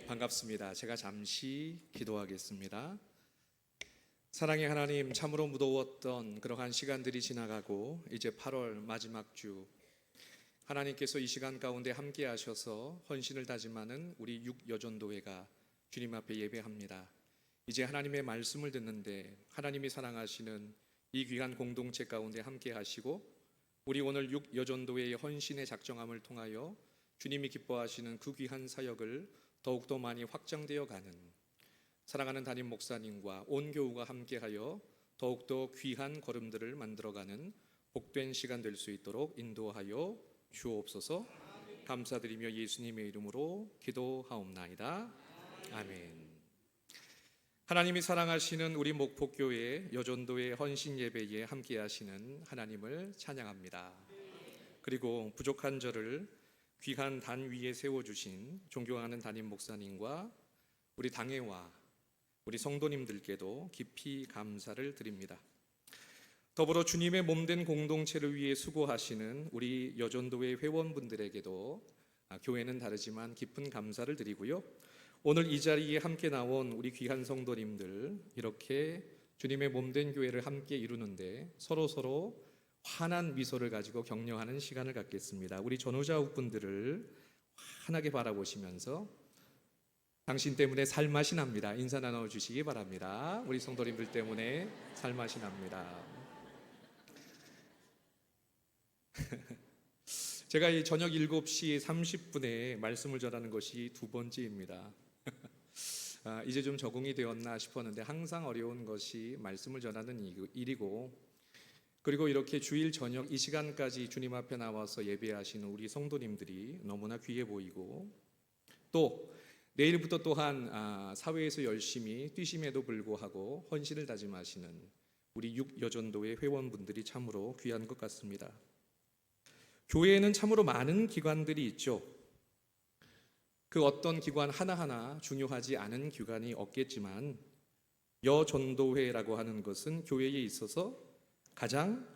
반갑습니다. 제가 잠시 기도하겠습니다. 사랑의 하나님, 참으로 무더웠던 그러한 시간들이 지나가고 이제 8월 마지막 주, 하나님께서 이 시간 가운데 함께 하셔서 헌신을 다짐하는 우리 육여전도회가 주님 앞에 예배합니다. 이제 하나님의 말씀을 듣는데 하나님이 사랑하시는 이 귀한 공동체 가운데 함께 하시고, 우리 오늘 육여전도회의 헌신의 작정함을 통하여 주님이 기뻐하시는 그 귀한 사역을 더욱더 많이 확장되어 가는 사랑하는 담임 목사님과 온 교우가 함께하여 더욱더 귀한 걸음들을 만들어가는 복된 시간 될 수 있도록 인도하여 주옵소서. 감사드리며 예수님의 이름으로 기도하옵나이다. 아멘. 하나님이 사랑하시는 우리 목포교회 여전도의 헌신 예배에 함께하시는 하나님을 찬양합니다. 그리고 부족한 저를 귀한 단 위에 세워주신 존경하는 담임 목사님과 우리 당회와 우리 성도님들께도 깊이 감사를 드립니다. 더불어 주님의 몸된 공동체를 위해 수고하시는 우리 여전도회 회원분들에게도 교회는 다르지만 깊은 감사를 드리고요. 오늘 이 자리에 함께 나온 우리 귀한 성도님들, 이렇게 주님의 몸된 교회를 함께 이루는데 서로 환한 미소를 가지고 격려하는 시간을 갖겠습니다. 우리 전후좌우 분들을 환하게 바라보시면서 당신 때문에 살맛이 납니다. 인사 나눠주시기 바랍니다. 우리 성도님들 때문에 살맛이 납니다. 제가 이 저녁 7시 30분에 말씀을 전하는 것이 두 번째입니다. 이제 좀 적응이 되었나 싶었는데 항상 어려운 것이 말씀을 전하는 일이고, 그리고 이렇게 주일 저녁 이 시간까지 주님 앞에 나와서 예배하시는 우리 성도님들이 너무나 귀해 보이고, 또 내일부터 또한 사회에서 열심히 뛰심에도 불구하고 헌신을 다짐하시는 우리 육여전도의 회원분들이 참으로 귀한 것 같습니다. 교회에는 참으로 많은 기관들이 있죠. 그 어떤 기관 하나하나 중요하지 않은 기관이 없겠지만 여전도회라고 하는 것은 교회에 있어서 가장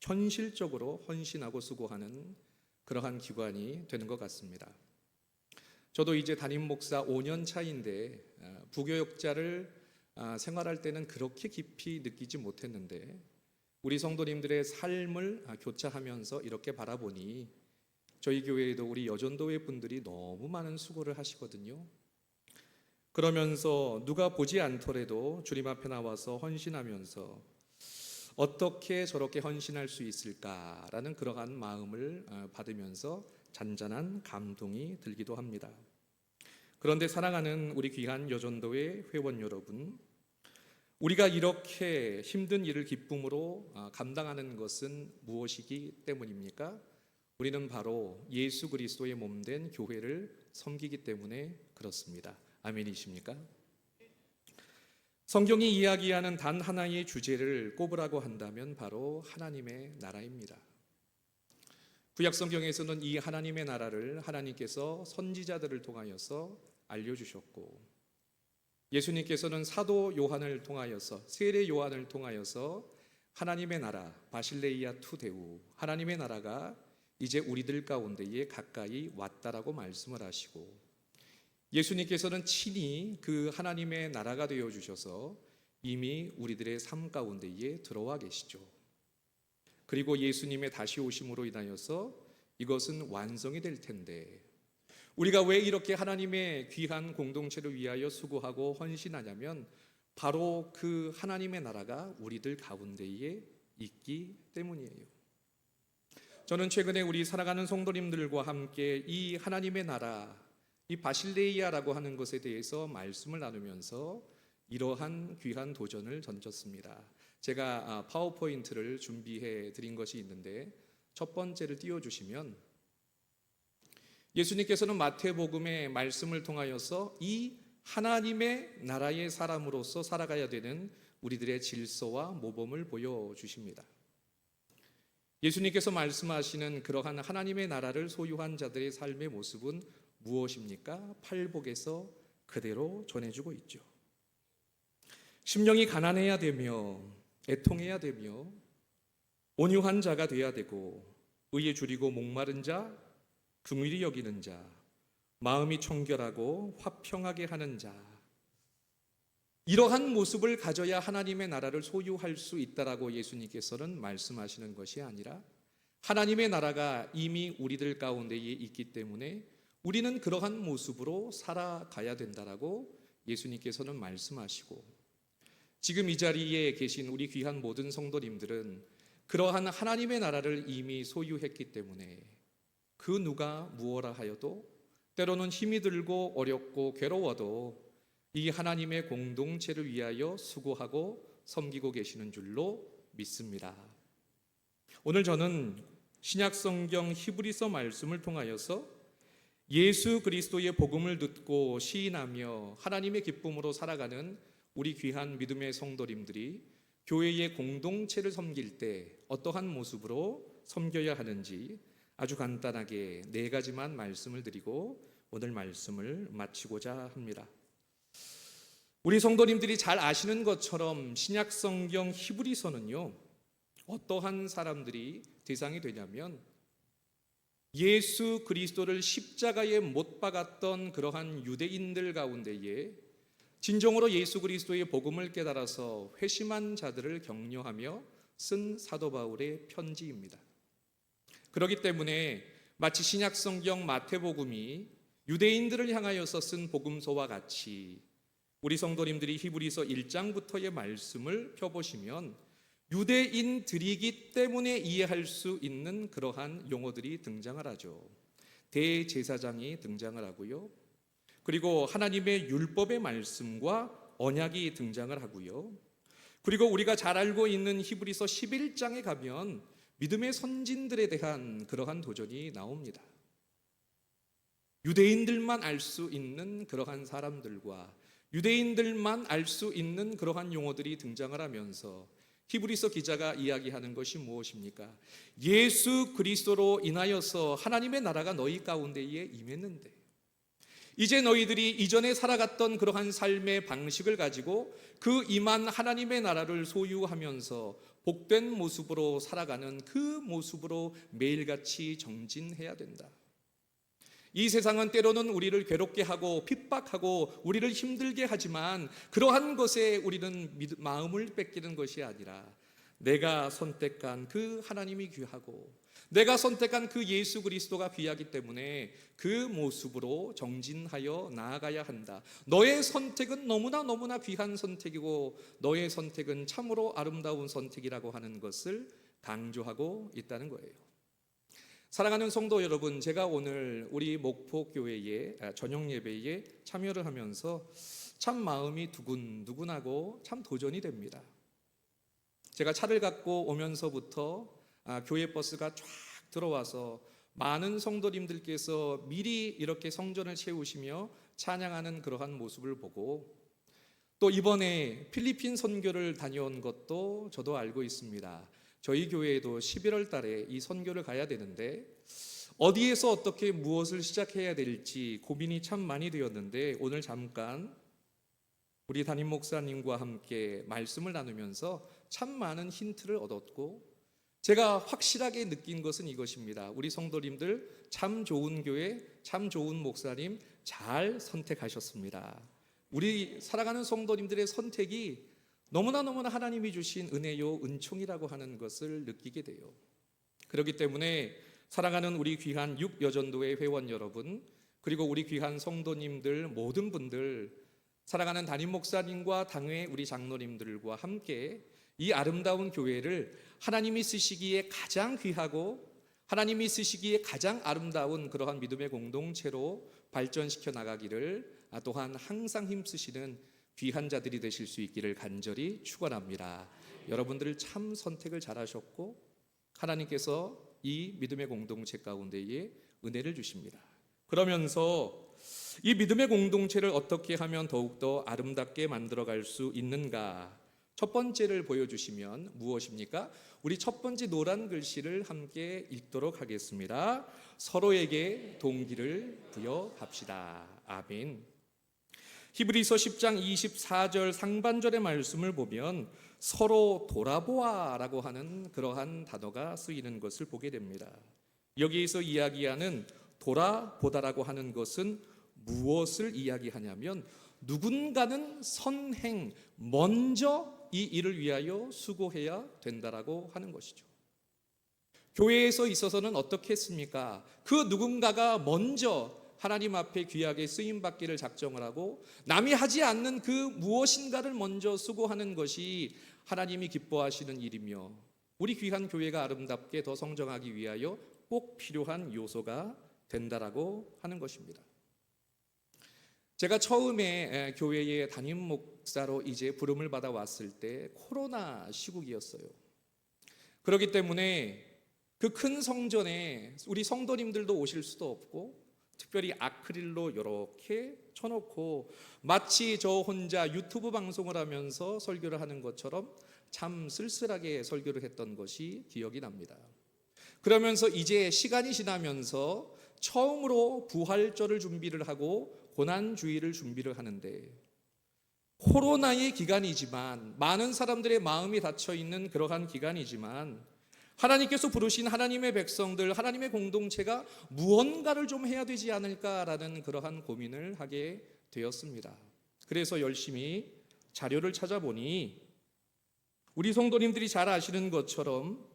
현실적으로 헌신하고 수고하는 그러한 기관이 되는 것 같습니다. 저도 이제 담임 목사 5년 차인데 부교역자를 생활할 때는 그렇게 깊이 느끼지 못했는데 우리 성도님들의 삶을 교차하면서 이렇게 바라보니 저희 교회에도 우리 여전도회 분들이 너무 많은 수고를 하시거든요. 그러면서 누가 보지 않더라도 주님 앞에 나와서 헌신하면서 어떻게 저렇게 헌신할 수 있을까라는 그러한 마음을 받으면서 잔잔한 감동이 들기도 합니다. 그런데 사랑하는 우리 귀한 여전도회 회원 여러분, 우리가 이렇게 힘든 일을 기쁨으로 감당하는 것은 무엇이기 때문입니까? 우리는 바로 예수 그리스도의 몸된 교회를 섬기기 때문에 그렇습니다. 아멘이십니까? 성경이 이야기하는 단 하나의 주제를 꼽으라고 한다면 바로 하나님의 나라입니다. 구약 성경에서는 이 하나님의 나라를 하나님께서 선지자들을 통하여서 알려주셨고, 예수님께서는 사도 요한을 통하여서, 세례 요한을 통하여서 하나님의 나라 바실레이아 투데우, 하나님의 나라가 이제 우리들 가운데에 가까이 왔다라고 말씀을 하시고, 예수님께서는 친히 그 하나님의 나라가 되어주셔서 이미 우리들의 삶 가운데에 들어와 계시죠. 그리고 예수님의 다시 오심으로 인하여서 이것은 완성이 될 텐데, 우리가 왜 이렇게 하나님의 귀한 공동체를 위하여 수고하고 헌신하냐면 바로 그 하나님의 나라가 우리들 가운데에 있기 때문이에요. 저는 최근에 우리 살아가는 성도님들과 함께 이 하나님의 나라, 이 바실레이아라고 하는 것에 대해서 말씀을 나누면서 이러한 귀한 도전을 던졌습니다. 제가 파워포인트를 준비해 드린 것이 있는데 첫 번째를 띄워주시면, 예수님께서는 마태복음의 말씀을 통하여서 이 하나님의 나라의 사람으로서 살아가야 되는 우리들의 질서와 모범을 보여주십니다. 예수님께서 말씀하시는 그러한 하나님의 나라를 소유한 자들의 삶의 모습은 무엇입니까? 팔복에서 그대로 전해주고 있죠. 심령이 가난해야 되며 애통해야 되며 온유한 자가 되어야 되고, 의에 줄이고 목마른 자, 긍휼히 여기는 자, 마음이 청결하고 화평하게 하는 자, 이러한 모습을 가져야 하나님의 나라를 소유할 수 있다라고 예수님께서는 말씀하시는 것이 아니라 하나님의 나라가 이미 우리들 가운데에 있기 때문에 우리는 그러한 모습으로 살아가야 된다라고 예수님께서는 말씀하시고, 지금 이 자리에 계신 우리 귀한 모든 성도님들은 그러한 하나님의 나라를 이미 소유했기 때문에 그 누가 무엇라 하여도 때로는 힘이 들고 어렵고 괴로워도 이 하나님의 공동체를 위하여 수고하고 섬기고 계시는 줄로 믿습니다. 오늘 저는 신약성경 히브리서 말씀을 통하여서 예수 그리스도의 복음을 듣고 시인하며 하나님의 기쁨으로 살아가는 우리 귀한 믿음의 성도님들이 교회의 공동체를 섬길 때 어떠한 모습으로 섬겨야 하는지 아주 간단하게 4가지만 말씀을 드리고 오늘 말씀을 마치고자 합니다. 우리 성도님들이 잘 아시는 것처럼 신약성경 히브리서는요, 어떠한 사람들이 대상이 되냐면 예수 그리스도를 십자가에 못 박았던 그러한 유대인들 가운데에 진정으로 예수 그리스도의 복음을 깨달아서 회심한 자들을 격려하며 쓴 사도 바울의 편지입니다. 그렇기 때문에 마치 신약성경 마태복음이 유대인들을 향하여서 쓴 복음서와 같이 우리 성도님들이 히브리서 1장부터의 말씀을 펴보시면 유대인들이기 때문에 이해할 수 있는 그러한 용어들이 등장을 하죠. 대제사장이 등장을 하고요. 그리고 하나님의 율법의 말씀과 언약이 등장을 하고요. 그리고 우리가 잘 알고 있는 히브리서 11장에 가면 믿음의 선진들에 대한 그러한 도전이 나옵니다. 유대인들만 알 수 있는 그러한 사람들과 유대인들만 알 수 있는 그러한 용어들이 등장을 하면서 히브리서 기자가 이야기하는 것이 무엇입니까? 예수 그리스도로 인하여서 하나님의 나라가 너희 가운데에 임했는데 이제 너희들이 이전에 살아갔던 그러한 삶의 방식을 가지고 그 임한 하나님의 나라를 소유하면서 복된 모습으로 살아가는 그 모습으로 매일같이 정진해야 된다. 이 세상은 때로는 우리를 괴롭게 하고 핍박하고 우리를 힘들게 하지만 그러한 것에 우리는 마음을 뺏기는 것이 아니라 내가 선택한 그 하나님이 귀하고 내가 선택한 그 예수 그리스도가 귀하기 때문에 그 모습으로 정진하여 나아가야 한다. 너의 선택은 너무나 귀한 선택이고 너의 선택은 참으로 아름다운 선택이라고 하는 것을 강조하고 있다는 거예요. 사랑하는 성도 여러분, 제가 오늘 우리 목포교회의 저녁 예배에 참여를 하면서 참 마음이 두근두근하고 참 도전이 됩니다. 제가 차를 갖고 오면서부터 교회 버스가 쫙 들어와서 많은 성도님들께서 미리 이렇게 성전을 채우시며 찬양하는 그러한 모습을 보고 또 이번에 필리핀 선교를 다녀온 것도 저도 알고 있습니다. 저희 교회에도 11월 달에 이 선교를 가야 되는데 어디에서 어떻게 무엇을 시작해야 될지 고민이 참 많이 되었는데 오늘 잠깐 우리 담임 목사님과 함께 말씀을 나누면서 참 많은 힌트를 얻었고 제가 확실하게 느낀 것은 이것입니다. 우리 성도님들 참 좋은 교회, 참 좋은 목사님 잘 선택하셨습니다. 우리 살아가는 성도님들의 선택이 너무나 하나님이 주신 은혜요 은총이라고 하는 것을 느끼게 돼요. 그렇기 때문에 사랑하는 우리 귀한 육여전도회 회원 여러분, 그리고 우리 귀한 성도님들 모든 분들, 사랑하는 담임 목사님과 당회 우리 장로님들과 함께 이 아름다운 교회를 하나님이 쓰시기에 가장 귀하고 하나님이 쓰시기에 가장 아름다운 그러한 믿음의 공동체로 발전시켜 나가기를 또한 항상 힘쓰시는 귀한 자들이 되실 수 있기를 간절히 축원합니다. 여러분들 참 선택을 잘하셨고 하나님께서 이 믿음의 공동체 가운데에 은혜를 주십니다. 그러면서 이 믿음의 공동체를 어떻게 하면 더욱더 아름답게 만들어갈 수 있는가? 첫 번째를 보여주시면 무엇입니까? 우리 첫 번째 노란 글씨를 함께 읽도록 하겠습니다. 서로에게 동기를 부여합시다. 아멘. 히브리서 10장 24절 상반절의 말씀을 보면 서로 돌아보아라고 하는 그러한 단어가 쓰이는 것을 보게 됩니다. 여기에서 이야기하는 돌아보다라고 하는 것은 무엇을 이야기하냐면 누군가는 선행, 먼저 이 일을 위하여 수고해야 된다라고 하는 것이죠. 교회에서 있어서는 어떻게 했습니까? 그 누군가가 먼저 하나님 앞에 귀하게 쓰임받기를 작정을 하고 남이 하지 않는 그 무엇인가를 먼저 수고하는 것이 하나님이 기뻐하시는 일이며 우리 귀한 교회가 아름답게 더 성장하기 위하여 꼭 필요한 요소가 된다라고 하는 것입니다. 제가 처음에 교회의 담임 목사로 이제 부름을 받아 왔을 때 코로나 시국이었어요. 그렇기 때문에 그 큰 성전에 우리 성도님들도 오실 수도 없고 특별히 아크릴로 이렇게 쳐놓고 마치 저 혼자 유튜브 방송을 하면서 설교를 하는 것처럼 참 쓸쓸하게 설교를 했던 것이 기억이 납니다. 그러면서 이제 시간이 지나면서 처음으로 부활절을 준비를 하고 고난주일을 준비를 하는데 코로나의 기간이지만 많은 사람들의 마음이 닫혀있는 그러한 기간이지만 하나님께서 부르신 하나님의 백성들, 하나님의 공동체가 무언가를 좀 해야 되지 않을까라는 그러한 고민을 하게 되었습니다. 그래서 열심히 자료를 찾아보니 우리 성도님들이 잘 아시는 것처럼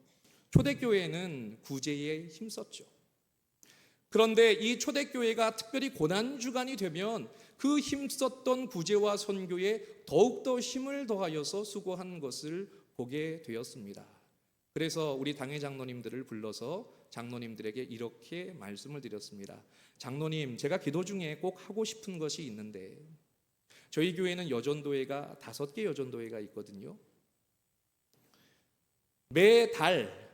초대교회는 구제에 힘썼죠. 그런데 이 초대교회가 특별히 고난주간이 되면 그 힘썼던 구제와 선교에 더욱더 힘을 더하여서 수고한 것을 보게 되었습니다. 그래서 우리 당회 장로님들을 불러서 장로님들에게 이렇게 말씀을 드렸습니다. 장로님, 제가 기도 중에 꼭 하고 싶은 것이 있는데 저희 교회는 여전도회가 5개 여전도회가 있거든요. 매달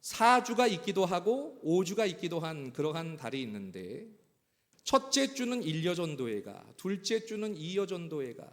4주가 있기도 하고 5주가 있기도 한 그러한 달이 있는데 첫째 주는 1여전도회가, 둘째 주는 2여전도회가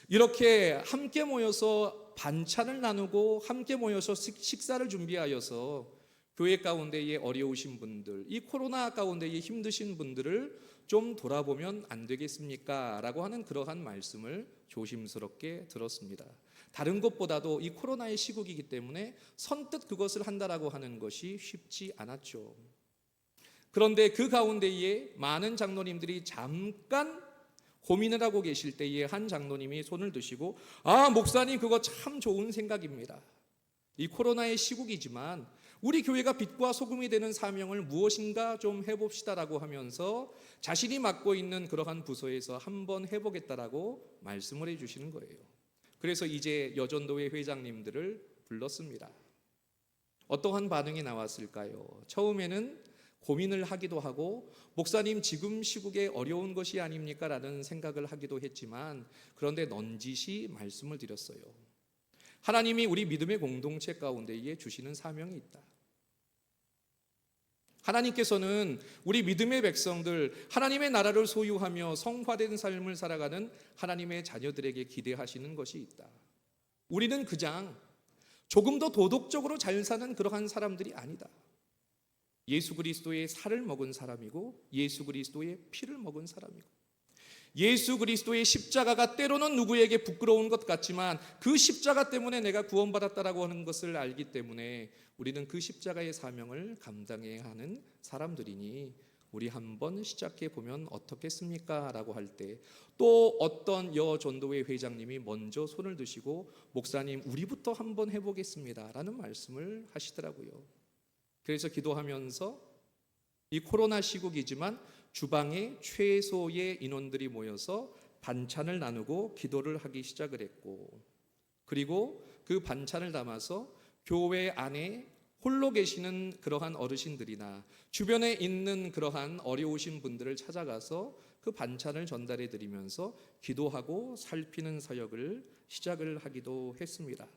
이렇게 함께 모여서 반찬을 나누고 함께 모여서 식사를 준비하여서 교회 가운데에 어려우신 분들, 이 코로나 가운데에 힘드신 분들을 좀 돌아보면 안 되겠습니까? 라고 하는 그러한 말씀을 조심스럽게 들었습니다. 다른 것보다도 이 코로나의 시국이기 때문에 선뜻 그것을 한다라고 하는 것이 쉽지 않았죠. 그런데 그 가운데에 많은 장로님들이 잠깐 고민을 하고 계실 때에 한 장로님이 손을 드시고 목사님 그거 참 좋은 생각입니다. 이 코로나의 시국이지만 우리 교회가 빛과 소금이 되는 사명을 무엇인가 좀 해봅시다라고 하면서 자신이 맡고 있는 그러한 부서에서 한번 해보겠다라고 말씀을 해주시는 거예요. 그래서 이제 여전도회 회장님들을 불렀습니다. 어떠한 반응이 나왔을까요? 처음에는 고민을 하기도 하고 목사님 지금 시국에 어려운 것이 아닙니까? 라는 생각을 하기도 했지만 그런데 넌지시 말씀을 드렸어요. 하나님이 우리 믿음의 공동체 가운데에 주시는 사명이 있다. 하나님께서는 우리 믿음의 백성들, 하나님의 나라를 소유하며 성화된 삶을 살아가는 하나님의 자녀들에게 기대하시는 것이 있다. 우리는 그냥 조금 더 도덕적으로 잘 사는 그러한 사람들이 아니다. 예수 그리스도의 살을 먹은 사람이고 예수 그리스도의 피를 먹은 사람이고 예수 그리스도의 십자가가 때로는 누구에게 부끄러운 것 같지만 그 십자가 때문에 내가 구원받았다라고 하는 것을 알기 때문에 우리는 그 십자가의 사명을 감당해야 하는 사람들이니 우리 한번 시작해 보면 어떻겠습니까? 라고 할 때 또 어떤 여전도회 회장님이 먼저 손을 드시고 목사님 우리부터 한번 해보겠습니다 라는 말씀을 하시더라고요. 그래서 기도하면서 이 코로나 시국이지만 주방에 최소의 인원들이 모여서 반찬을 나누고 기도를 하기 시작을 했고 그리고 그 반찬을 담아서 교회 안에 홀로 계시는 그러한 어르신들이나 주변에 있는 그러한 어려우신 분들을 찾아가서 그 반찬을 전달해 드리면서 기도하고 살피는 사역을 시작을 하기도 했습니다.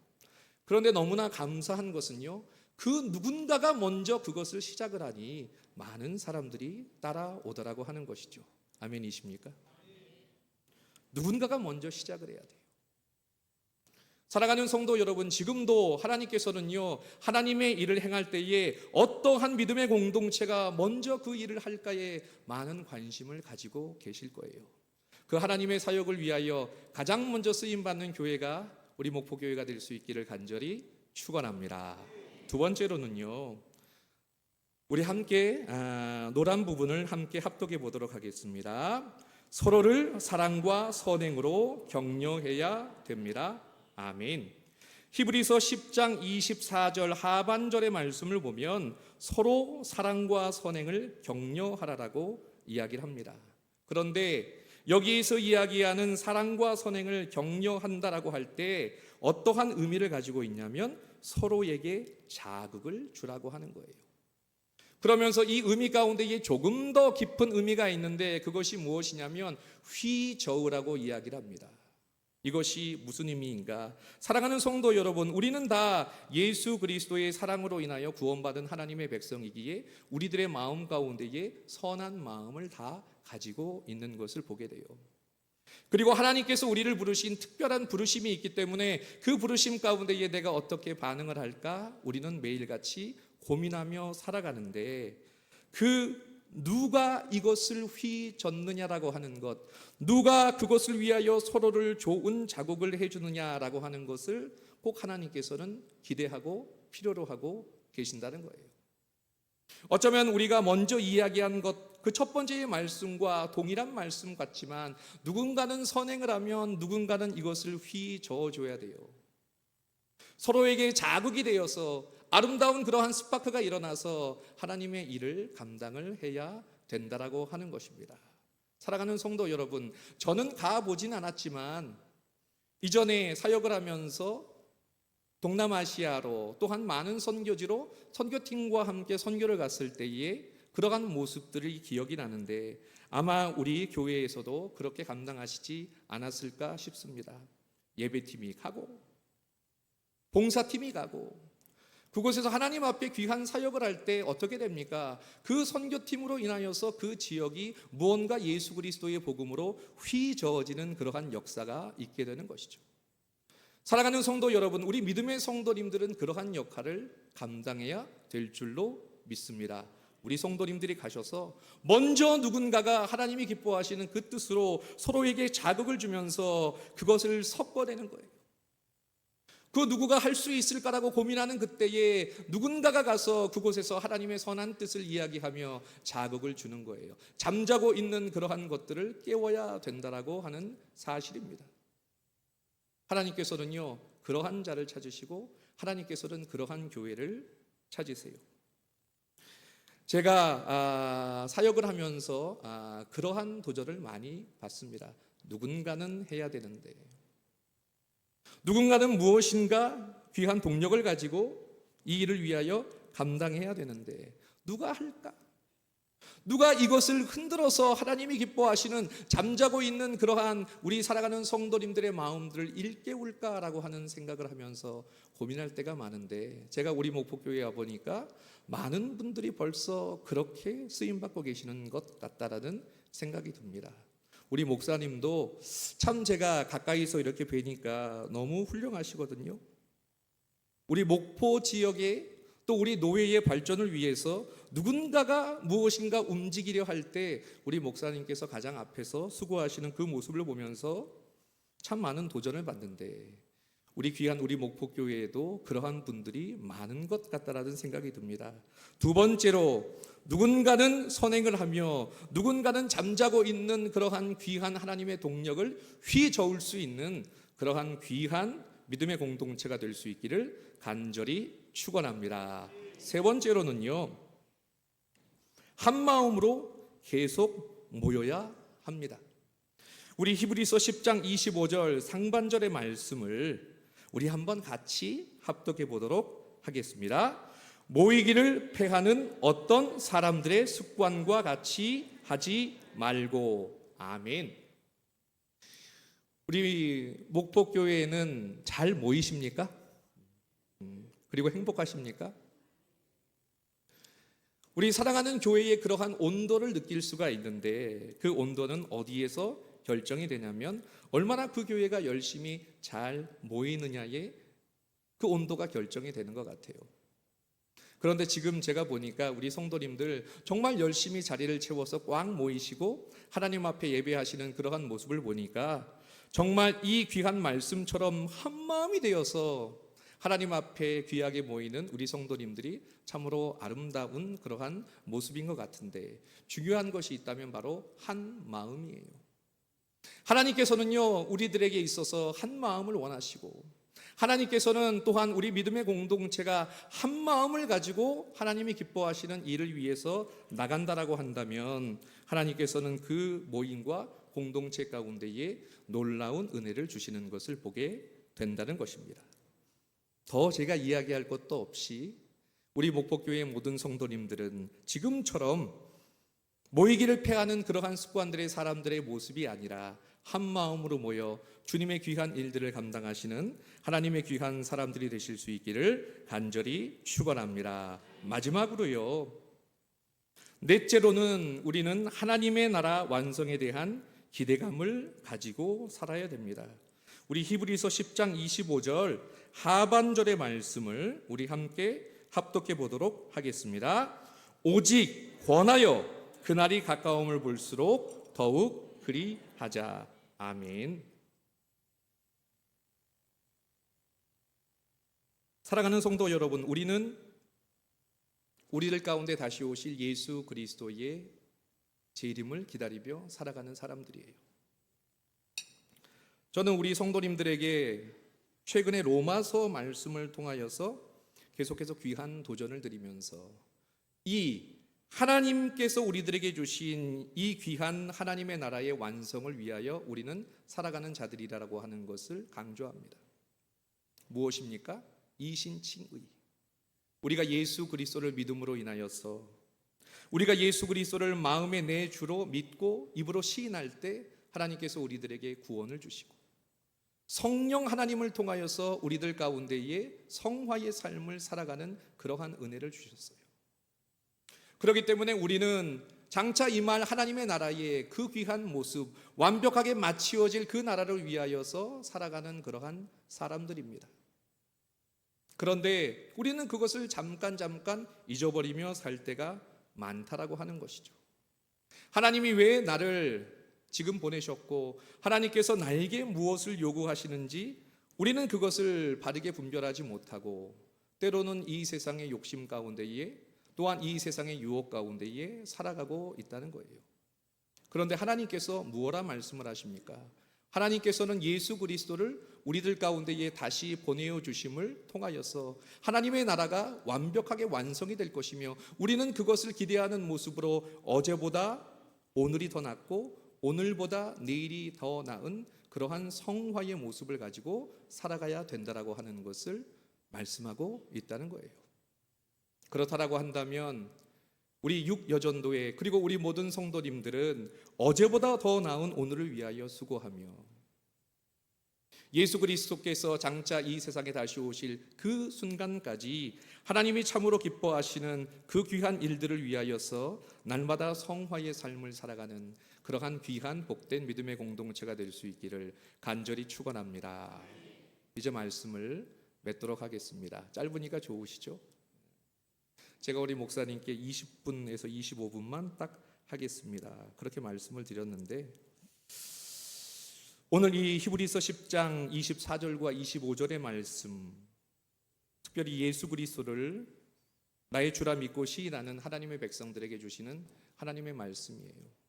그런데 너무나 감사한 것은요, 그 누군가가 먼저 그것을 시작을 하니 많은 사람들이 따라오더라고 하는 것이죠. 아멘이십니까? 누군가가 먼저 시작을 해야 돼요. 사랑하는 성도 여러분, 지금도 하나님께서는요, 하나님의 일을 행할 때에 어떠한 믿음의 공동체가 먼저 그 일을 할까에 많은 관심을 가지고 계실 거예요. 그 하나님의 사역을 위하여 가장 먼저 쓰임받는 교회가 우리 목포교회가 될 수 있기를 간절히 축원합니다. 두 번째로는요, 우리 함께 노란 부분을 함께 합독해 보도록 하겠습니다. 서로를 사랑과 선행으로 격려해야 됩니다. 아멘. 히브리서 10장 24절 하반절의 말씀을 보면 서로 사랑과 선행을 격려하라라고 이야기를 합니다. 그런데 여기에서 이야기하는 사랑과 선행을 격려한다라고 할 때 어떠한 의미를 가지고 있냐면 서로에게 자극을 주라고 하는 거예요. 그러면서 이 의미 가운데에 조금 더 깊은 의미가 있는데 그것이 무엇이냐면 휘저으라고 이야기를 합니다. 이것이 무슨 의미인가? 사랑하는 성도 여러분, 우리는 다 예수 그리스도의 사랑으로 인하여 구원받은 하나님의 백성이기에 우리들의 마음 가운데에 선한 마음을 다 가지고 있는 것을 보게 돼요. 그리고 하나님께서 우리를 부르신 특별한 부르심이 있기 때문에 그 부르심 가운데에 내가 어떻게 반응을 할까? 우리는 매일같이 고민하며 살아가는데 누가 이것을 휘젓느냐라고 하는 것, 누가 그것을 위하여 서로를 좋은 자극을 해주느냐라고 하는 것을 꼭 하나님께서는 기대하고 필요로 하고 계신다는 거예요. 어쩌면 우리가 먼저 이야기한 것, 그 첫 번째의 말씀과 동일한 말씀 같지만 누군가는 선행을 하면 누군가는 이것을 휘저어줘야 돼요. 서로에게 자극이 되어서 아름다운 그러한 스파크가 일어나서 하나님의 일을 감당을 해야 된다라고 하는 것입니다. 사랑하는 성도 여러분, 저는 가보진 않았지만 이전에 사역을 하면서 동남아시아로 또한 많은 선교지로 선교팀과 함께 선교를 갔을 때에 그러한 모습들이 기억이 나는데 아마 우리 교회에서도 그렇게 감당하시지 않았을까 싶습니다. 예배팀이 가고 봉사팀이 가고 그곳에서 하나님 앞에 귀한 사역을 할 때 어떻게 됩니까? 그 선교팀으로 인하여서 그 지역이 무언가 예수 그리스도의 복음으로 휘저어지는 그러한 역사가 있게 되는 것이죠. 사랑하는 성도 여러분, 우리 믿음의 성도님들은 그러한 역할을 감당해야 될 줄로 믿습니다. 우리 성도님들이 가셔서 먼저 누군가가 하나님이 기뻐하시는 그 뜻으로 서로에게 자극을 주면서 그것을 섞어내는 거예요. 그 누구가 할 수 있을까라고 고민하는 그때에 누군가가 가서 그곳에서 하나님의 선한 뜻을 이야기하며 자극을 주는 거예요. 잠자고 있는 그러한 것들을 깨워야 된다라고 하는 사실입니다. 하나님께서는요, 그러한 자를 찾으시고 하나님께서는 그러한 교회를 찾으세요. 제가 사역을 하면서 그러한 도전을 많이 받습니다. 누군가는 해야 되는데, 누군가는 무엇인가 귀한 동력을 가지고 이 일을 위하여 감당해야 되는데 누가 할까? 누가 이것을 흔들어서 하나님이 기뻐하시는 잠자고 있는 그러한 우리 살아가는 성도님들의 마음들을 일깨울까라고 하는 생각을 하면서 고민할 때가 많은데 제가 우리 목포교회에 와보니까 많은 분들이 벌써 그렇게 쓰임받고 계시는 것 같다라는 생각이 듭니다. 우리 목사님도 참 제가 가까이서 이렇게 뵈니까 너무 훌륭하시거든요. 우리 목포 지역에 또 우리 노회의 발전을 위해서 누군가가 무엇인가 움직이려 할 때 우리 목사님께서 가장 앞에서 수고하시는 그 모습을 보면서 참 많은 도전을 받는데 우리 귀한 우리 목포교회에도 그러한 분들이 많은 것 같다라는 생각이 듭니다. 두 번째로 누군가는 선행을 하며 누군가는 잠자고 있는 그러한 귀한 하나님의 동력을 휘저을 수 있는 그러한 귀한 믿음의 공동체가 될 수 있기를 간절히 축원합니다. 세 번째로는요, 한 마음으로 계속 모여야 합니다. 우리 히브리서 10장 25절 상반절의 말씀을 우리 한번 같이 합독해 보도록 하겠습니다. 모이기를 패하는 어떤 사람들의 습관과 같이 하지 말고. 아멘. 우리 목포교회에는 잘 모이십니까? 그리고 행복하십니까? 우리 사랑하는 교회의 그러한 온도를 느낄 수가 있는데 그 온도는 어디에서 결정이 되냐면 얼마나 그 교회가 열심히 잘 모이느냐에 그 온도가 결정이 되는 것 같아요. 그런데 지금 제가 보니까 우리 성도님들 정말 열심히 자리를 채워서 꽉 모이시고 하나님 앞에 예배하시는 그러한 모습을 보니까 정말 이 귀한 말씀처럼 한 마음이 되어서 하나님 앞에 귀하게 모이는 우리 성도님들이 참으로 아름다운 그러한 모습인 것 같은데, 중요한 것이 있다면 바로 한 마음이에요. 하나님께서는요, 우리들에게 있어서 한 마음을 원하시고, 하나님께서는 또한 우리 믿음의 공동체가 한 마음을 가지고 하나님이 기뻐하시는 일을 위해서 나간다라고 한다면, 하나님께서는 그 모임과 공동체 가운데에 놀라운 은혜를 주시는 것을 보게 된다는 것입니다. 더 제가 이야기할 것도 없이 우리 목포교회의 모든 성도님들은 지금처럼 모이기를 패하는 그러한 습관들의 사람들의 모습이 아니라 한 마음으로 모여 주님의 귀한 일들을 감당하시는 하나님의 귀한 사람들이 되실 수 있기를 간절히 축원합니다. 마지막으로요, 넷째로는 우리는 하나님의 나라 완성에 대한 기대감을 가지고 살아야 됩니다. 우리 히브리서 10장 25절 하반절의 말씀을 우리 함께 합독해 보도록 하겠습니다. 오직 권하여 그날이 가까움을 볼수록 더욱 그리하자. 아멘. 사랑하는 성도 여러분, 우리는 우리들 가운데 다시 오실 예수 그리스도의 재림을 기다리며 살아가는 사람들이에요. 저는 우리 성도님들에게 최근에 로마서 말씀을 통하여서 계속해서 귀한 도전을 드리면서 이 하나님께서 우리들에게 주신 이 귀한 하나님의 나라의 완성을 위하여 우리는 살아가는 자들이라고 하는 것을 강조합니다. 무엇입니까? 이신칭의. 우리가 예수 그리스도를 믿음으로 인하여서, 우리가 예수 그리스도를 마음의 내 주로 믿고 입으로 시인할 때 하나님께서 우리들에게 구원을 주시고, 성령 하나님을 통하여서 우리들 가운데에 성화의 삶을 살아가는 그러한 은혜를 주셨어요. 그렇기 때문에 우리는 장차 임할 하나님의 나라의 그 귀한 모습, 완벽하게 마치어질 그 나라를 위하여서 살아가는 그러한 사람들입니다. 그런데 우리는 그것을 잠깐 잊어버리며 살 때가 많다라고 하는 것이죠. 하나님이 왜 나를 지금 보내셨고 하나님께서 나에게 무엇을 요구하시는지 우리는 그것을 바르게 분별하지 못하고, 때로는 이 세상의 욕심 가운데에, 또한 이 세상의 유혹 가운데에 살아가고 있다는 거예요. 그런데 하나님께서 무엇라 말씀을 하십니까? 하나님께서는 예수 그리스도를 우리들 가운데에 다시 보내어 주심을 통하여서 하나님의 나라가 완벽하게 완성이 될 것이며, 우리는 그것을 기대하는 모습으로 어제보다 오늘이 더 낫고 오늘보다 내일이 더 나은 그러한 성화의 모습을 가지고 살아가야 된다라고 하는 것을 말씀하고 있다는 거예요. 그렇다라고 한다면 우리 육여전도회 그리고 우리 모든 성도님들은 어제보다 더 나은 오늘을 위하여 수고하며, 예수 그리스도께서 장차 이 세상에 다시 오실 그 순간까지 하나님이 참으로 기뻐하시는 그 귀한 일들을 위하여서 날마다 성화의 삶을 살아가는 그러한 귀한 복된 믿음의 공동체가 될 수 있기를 간절히 축원합니다. 이제 말씀을 맺도록 하겠습니다. 짧으니까 좋으시죠? 제가 우리 목사님께 20분에서 25분만 딱 하겠습니다. 그렇게 말씀을 드렸는데, 오늘 이 히브리서 10장 24절과 25절의 말씀, 특별히 예수 그리스도를 나의 주라 믿고 시인하는 하나님의 백성들에게 주시는 하나님의 말씀이에요.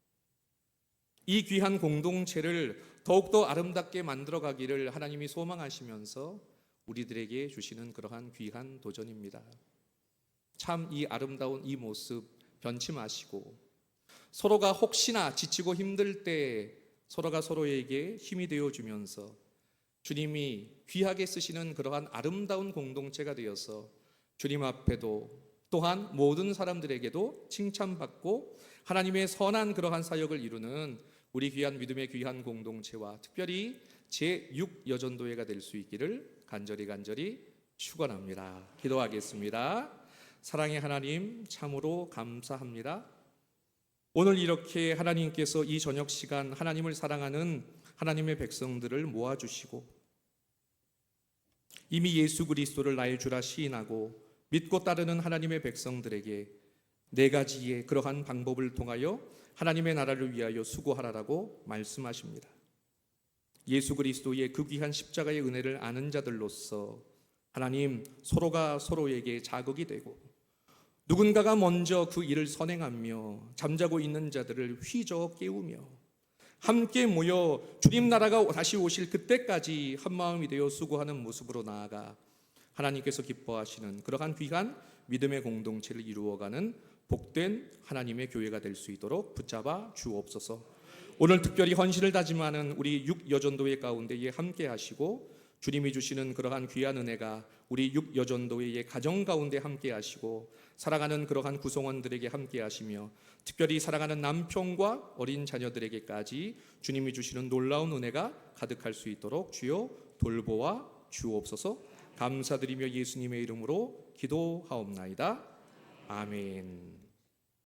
이 귀한 공동체를 더욱더 아름답게 만들어가기를 하나님이 소망하시면서 우리들에게 주시는 그러한 귀한 도전입니다. 참 이 아름다운 이 모습 변치 마시고, 서로가 혹시나 지치고 힘들 때 서로가 서로에게 힘이 되어주면서 주님이 귀하게 쓰시는 그러한 아름다운 공동체가 되어서 주님 앞에도 또한 모든 사람들에게도 칭찬받고 하나님의 선한 그러한 사역을 이루는 우리 귀한 믿음의 귀한 공동체와 특별히 제6여전도회가 될 수 있기를 간절히 축원합니다. 기도하겠습니다. 사랑의 하나님, 참으로 감사합니다. 오늘 이렇게 하나님께서 이 저녁 시간 하나님을 사랑하는 하나님의 백성들을 모아주시고, 이미 예수 그리스도를 나의 주라 시인하고 믿고 따르는 하나님의 백성들에게 네 가지의 그러한 방법을 통하여 하나님의 나라를 위하여 수고하라라고 말씀하십니다. 예수 그리스도의 그 귀한 십자가의 은혜를 아는 자들로서 하나님, 서로가 서로에게 자극이 되고 누군가가 먼저 그 일을 선행하며 잠자고 있는 자들을 휘저어 깨우며 함께 모여 주님 나라가 다시 오실 그때까지 한마음이 되어 수고하는 모습으로 나아가 하나님께서 기뻐하시는 그러한 귀한 믿음의 공동체를 이루어가는 복된 하나님의 교회가 될 수 있도록 붙잡아 주옵소서. 오늘 특별히 헌신을 다짐하는 우리 6여전도회 가운데에 함께 하시고 주님이 주시는 그러한 귀한 은혜가 우리 6여전도회의 가정 가운데 함께 하시고 살아가는 그러한 구성원들에게 함께 하시며 특별히 살아가는 남편과 어린 자녀들에게까지 주님이 주시는 놀라운 은혜가 가득할 수 있도록 주여 돌보아 주옵소서. 감사드리며 예수님의 이름으로 기도하옵나이다. 아멘.